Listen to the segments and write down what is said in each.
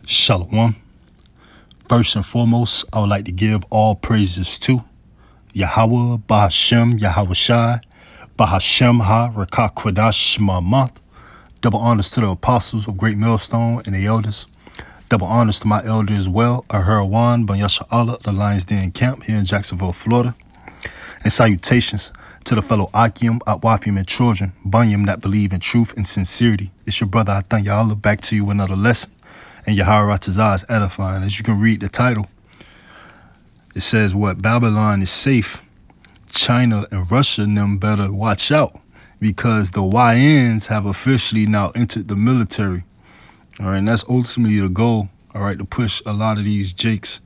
Shalom. First and foremost, I would like to give all praises to Yahweh, Bahashem, Yahweh Shai, Bahashem Ha, Rakah Kwadash Mamath. Double honors to the apostles of Great Millstone and the elders. Double honors to my elder as well, Ahurawan Banyasha Allah, the Lions Den Camp here in Jacksonville, Florida. And salutations to the fellow Akim, Atwafim, and children, Bunyam that believe in truth and sincerity. It's your brother Athan Allah back to you with another lesson. And Yahweh Tazah is edifying. As you can read the title, it says what? Babylon is safe. China and Russia and them better watch out because the YNs have officially now entered the military. All right, and that's ultimately the goal, all right, to push a lot of these jakes.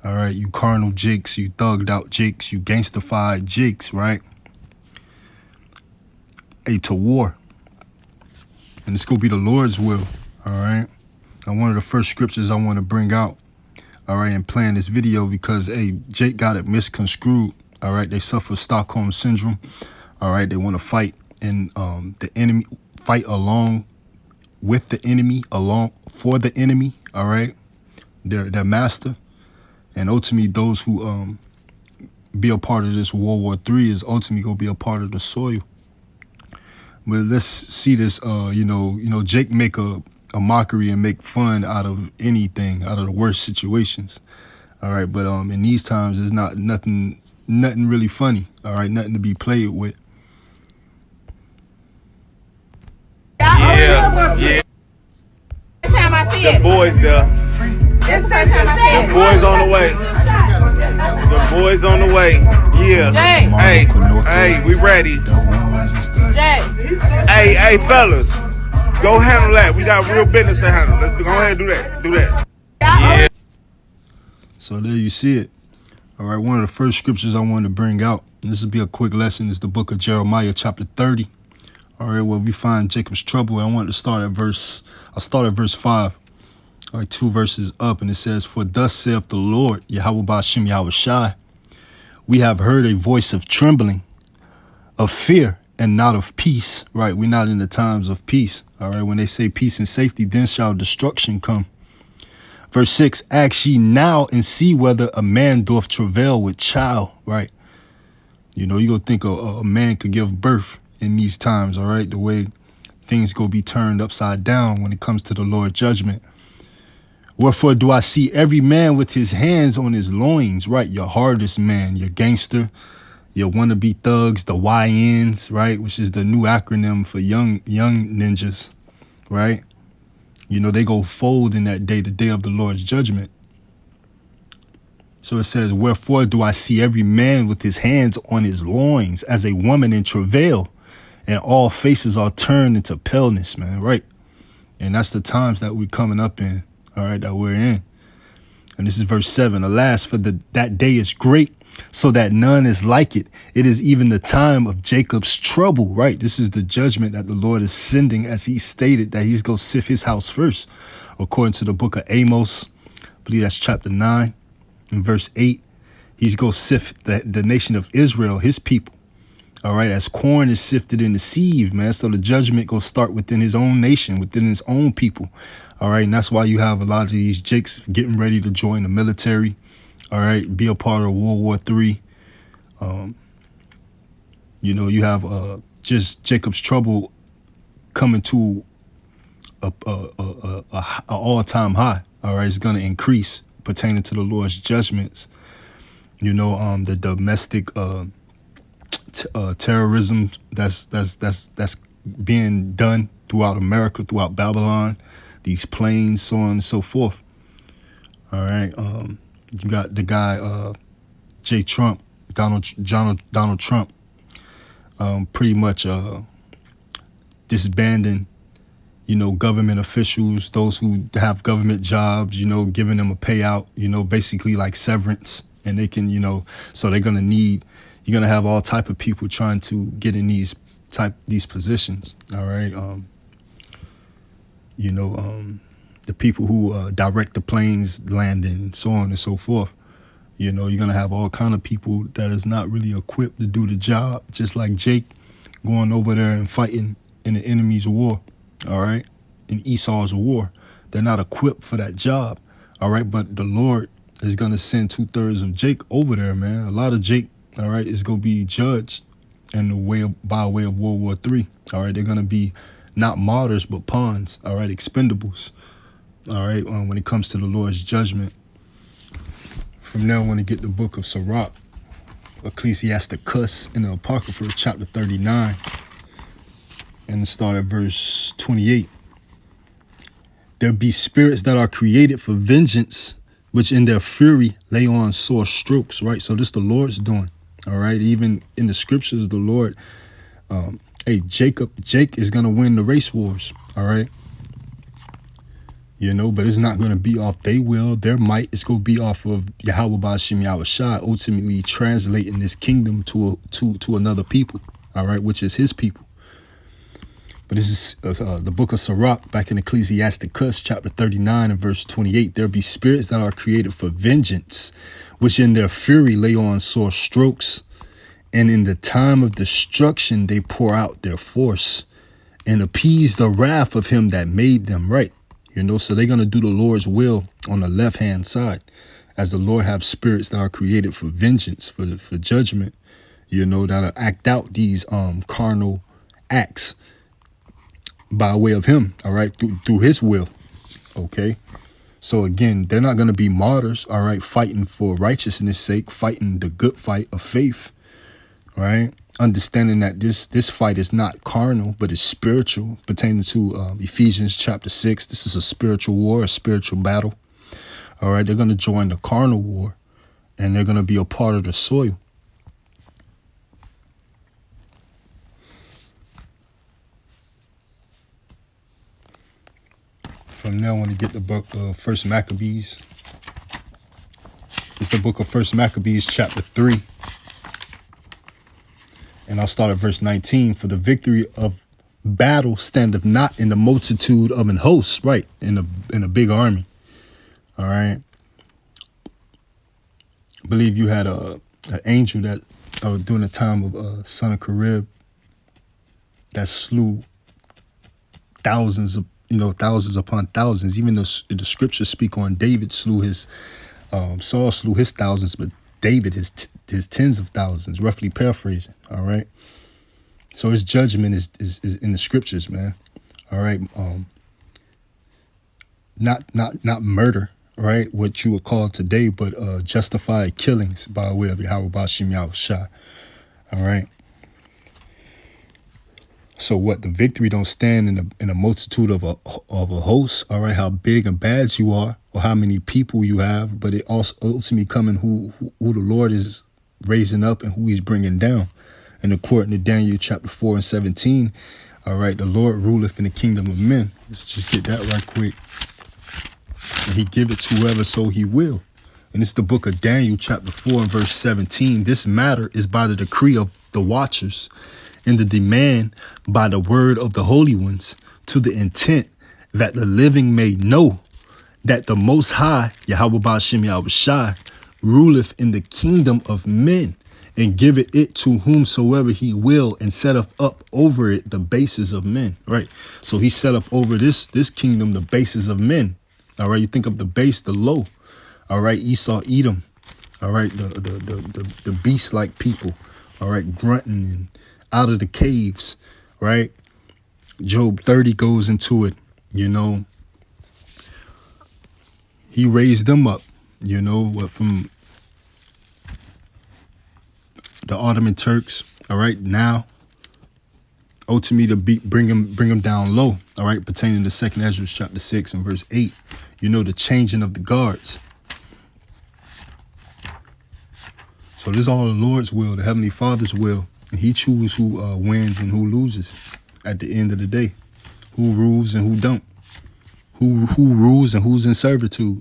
All right, you carnal jakes, you thugged out jakes, you gangstified jakes, right? To war. And it's going to be the Lord's will, all right? And one of the first scriptures I want to bring out, all right, and plan this video because, Jake got it misconstrued, all right? They suffer Stockholm Syndrome, all right? They want to fight and the enemy, fight along with the enemy, along for the enemy, all right? Their master. And ultimately, those who be a part of this World War III is ultimately going to be a part of the soil. But let's see this, Jake make a mockery and make fun out of anything, out of the worst situations. All right, but in these times, it's not nothing really funny. All right, nothing to be played with. Yeah. First time I see it. The boys there. This is the first time I see it. The boys on the way. The boys on the way. Yeah. Jay. Hey, we ready. Jay. Hey, fellas. Go handle that. We got real business to handle. Let's go ahead and do that. Yeah. So there you see it. All right, one of the first scriptures I wanted to bring out, and this will be a quick lesson, is the book of Jeremiah, chapter 30. All right, where we find Jacob's trouble. And I wanted to start at verse 5. All right, 2 verses up, and it says, "For thus saith the Lord, Yahweh Ba'ashem Yahweh Shai, we have heard a voice of trembling, of fear, and not of peace." Right, we're not in the times of peace. All right, when they say peace and safety, then shall destruction come. Verse 6, "Ask ye now and see whether a man doth travail with child." Right, you're going to think a man could give birth in these times, all right, the way things go be turned upside down when it comes to the Lord's judgment. "Wherefore do I see every man with his hands on his loins," right? Your hardest man, your gangster, your wannabe thugs, the YNs, right? Which is the new acronym for young ninjas, right? They go fold in that day, the day of the Lord's judgment. So it says, "Wherefore do I see every man with his hands on his loins as a woman in travail, and all faces are turned into paleness," man, right? And that's the times that we're coming up in. All right, that we're in. And this is verse 7. "Alas, for that day is great, so that none is like it. It is even the time of Jacob's trouble." Right, this is the judgment that the Lord is sending, as he stated that he's going to sift his house first. According to the book of Amos, I believe that's chapter 9 and verse 8. He's going to sift the nation of Israel, his people. All right, as corn is sifted in the sieve, man. So the judgment going to start within his own nation, within his own people. All right, and that's why you have a lot of these jakes getting ready to join the military. All right, be a part of World War III. You have just Jacob's trouble coming to a all-time high. All right, it's going to increase pertaining to the Lord's judgments. The domestic terrorism that's being done throughout America, throughout Babylon. These planes, so on and so forth. All right. You got the guy, Donald Trump, pretty much disbanding, government officials, those who have government jobs, giving them a payout, basically like severance. And they can, so they're going to you're going to have all type of people trying to get in these positions. All right. The people who direct the planes landing, so on and so forth. You're going to have all kind of people that is not really equipped to do the job, just like Jake going over there and fighting in the enemy's war, all right, in Esau's war. They're not equipped for that job. All right. But the Lord is going to send 2/3 of Jake over there, man. A lot of Jake, all right, is going to be judged by way of World War III. All right. They're going to be not martyrs, but pawns. All right. Expendables. All right. When it comes to the Lord's judgment. From now, I want to get the book of Sirach, Ecclesiasticus, in the Apocrypha, chapter 39, and start at verse 28. There be spirits that are created for vengeance, which in their fury lay on sore strokes, right? So this the Lord's doing, all right? Even in the scriptures, the Lord, Jake is going to win the race wars, all right? You know, but it's not going to be off their will, their might. It's going to be off of Yahweh Ba'Shem Yahushua, ultimately translating this kingdom to another people, all right, which is his people. But this is the book of Sirach, back in Ecclesiasticus, chapter 39 and verse 28. There be spirits that are created for vengeance, which in their fury lay on sore strokes. And in the time of destruction, they pour out their force and appease the wrath of him that made them, right? You know, so they're going to do the Lord's will on the left-hand side, as the Lord have spirits that are created for vengeance, for judgment, you know, that'll act out these carnal acts by way of him, all right, through his will, okay? So again, they're not going to be martyrs, all right, fighting for righteousness' sake, fighting the good fight of faith, all right? Understanding that this fight is not carnal, but is spiritual, pertaining to Ephesians chapter 6. This is a spiritual war, a spiritual battle. All right, they're going to join the carnal war, and they're going to be a part of the soil. From now on, to get the book of First Maccabees. It's the book of First Maccabees, chapter 3. And I'll start at verse 19. For the victory of battle standeth not in the multitude of an host, right? In a big army. All right. I believe you had an angel that during the time of son of Karib that slew thousands upon thousands. Even the scriptures speak on David Saul slew his thousands, but David his tens of thousands, roughly paraphrasing. All right. So his judgment is in the scriptures, man. All right. Not murder, right? What you would call today, but justified killings by way of Yahweh Ba'Shem Yahushua. All right. So what? The victory don't stand in a multitude of a host. All right. How big and bad you are, or how many people you have, but it also ultimately coming who the Lord is raising up and who he's bringing down. And according to Daniel chapter 4 and 17, all right, the Lord ruleth in the kingdom of men. Let's just get that right quick. And he giveth to whoever so he will. And it's the book of Daniel chapter 4 and verse 17. This matter is by the decree of the watchers and the demand by the word of the holy ones, to the intent that the living may know that the Most High, Yahweh Ba'Shem Yahushua, ruleth in the kingdom of men, and giveth it to whomsoever he will, and setteth up over it the bases of men. Right. So he set up over this kingdom the bases of men. All right. You think of the base, the low. All right. Esau, Edom. All right. The beast-like people. All right. Grunting and out of the caves. Right. Job 30 goes into it. You know, he raised them up, you know, from the Ottoman Turks, all right, now, ultimately to bring them down low, all right, pertaining to 2nd Ezra chapter 6 and verse 8, you know, the changing of the guards. So this is all the Lord's will, the Heavenly Father's will, and he chooses who wins and who loses at the end of the day, who rules and who don't, who rules and who's in servitude.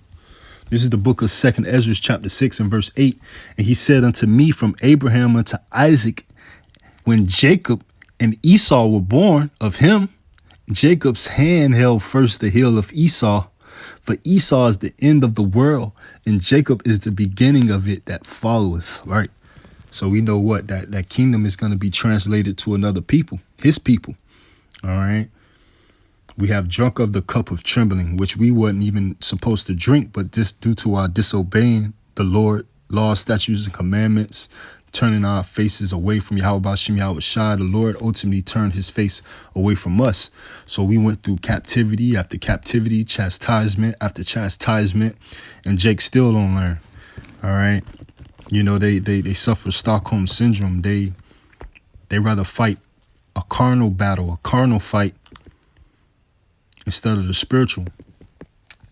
This is the book of 2nd Ezra chapter 6 and verse 8. And he said unto me, from Abraham unto Isaac, when Jacob and Esau were born, of him Jacob's hand held first the heel of Esau, for Esau is the end of the world, and Jacob is the beginning of it that followeth. Right. So we know what that kingdom is going to be translated to another people, his people. All right. We have drunk of the cup of trembling, which we wasn't even supposed to drink, but this due to our disobeying the Lord, laws, statutes, and commandments, turning our faces away from Yahweh Shem Yahweh Shai, the Lord ultimately turned his face away from us. So we went through captivity after captivity, chastisement after chastisement, and Jake still don't learn. All right. You know, they suffer Stockholm syndrome. They rather fight a carnal battle, a carnal fight, instead of the spiritual.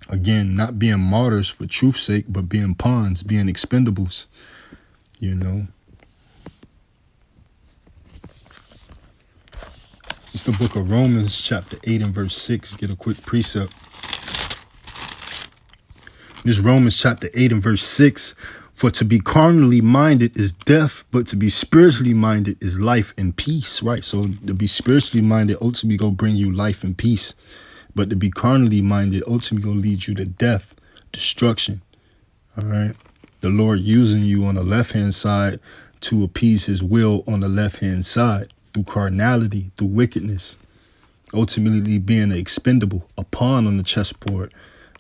Again, not being martyrs for truth's sake, but being pawns, being expendables, you know. It's the book of Romans, chapter 8 and verse 6. Get a quick precept. This Romans chapter 8 and verse 6. For to be carnally minded is death, but to be spiritually minded is life and peace, right? So to be spiritually minded ultimately gonna bring you life and peace. But to be carnally minded ultimately gonna lead you to death, destruction, all right? The Lord using you on the left-hand side to appease his will on the left-hand side through carnality, through wickedness, ultimately being an expendable, a pawn on the chessboard,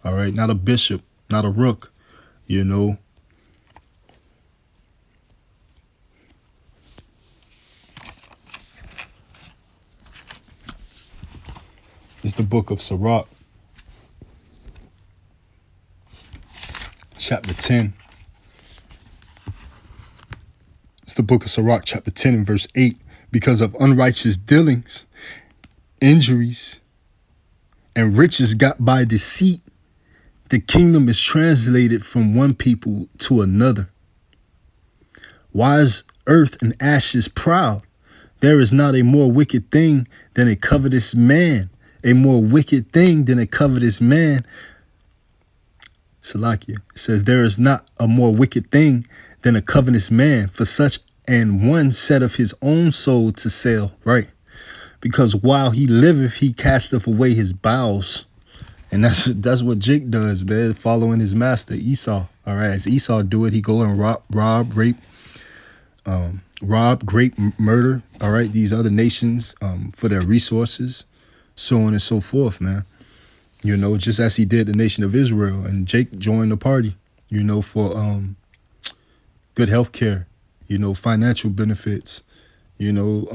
all right? Not a bishop, not a rook, you know? It's the book of Sirach, chapter 10. It's the book of Sirach, chapter 10 and verse 8. Because of unrighteous dealings, injuries, and riches got by deceit, the kingdom is translated from one people to another. Why is earth and ashes proud? There is not a more wicked thing than a covetous man. A more wicked thing than a covetous man. Salakia says there is not a more wicked thing than a covetous man, for such an one set of his own soul to sell, right? Because while he liveth, he casteth away his bowels. And that's what Jake does, man, following his master Esau. All right, as Esau do it, he go and rob, rape, murder, all right, these other nations for their resources, so on and so forth, man. You know, just as he did the nation of Israel. And Jake joined the party, you know, for good health care, you know, financial benefits, you know,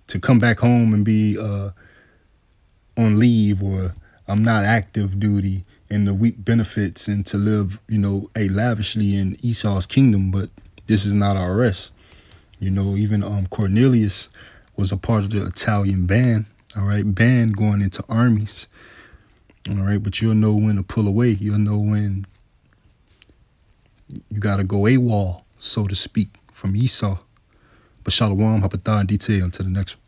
to come back home and be on leave, or I'm not active duty, and the week benefits, and to live, you know, lavishly in Esau's kingdom. But this is not our rest. You know, even Cornelius was a part of the Italian band, all right, band going into armies, all right, but you'll know when to pull away. You'll know when you got to go AWOL, so to speak, from Esau. But Shalom, Hapatah, in detail, until the next one.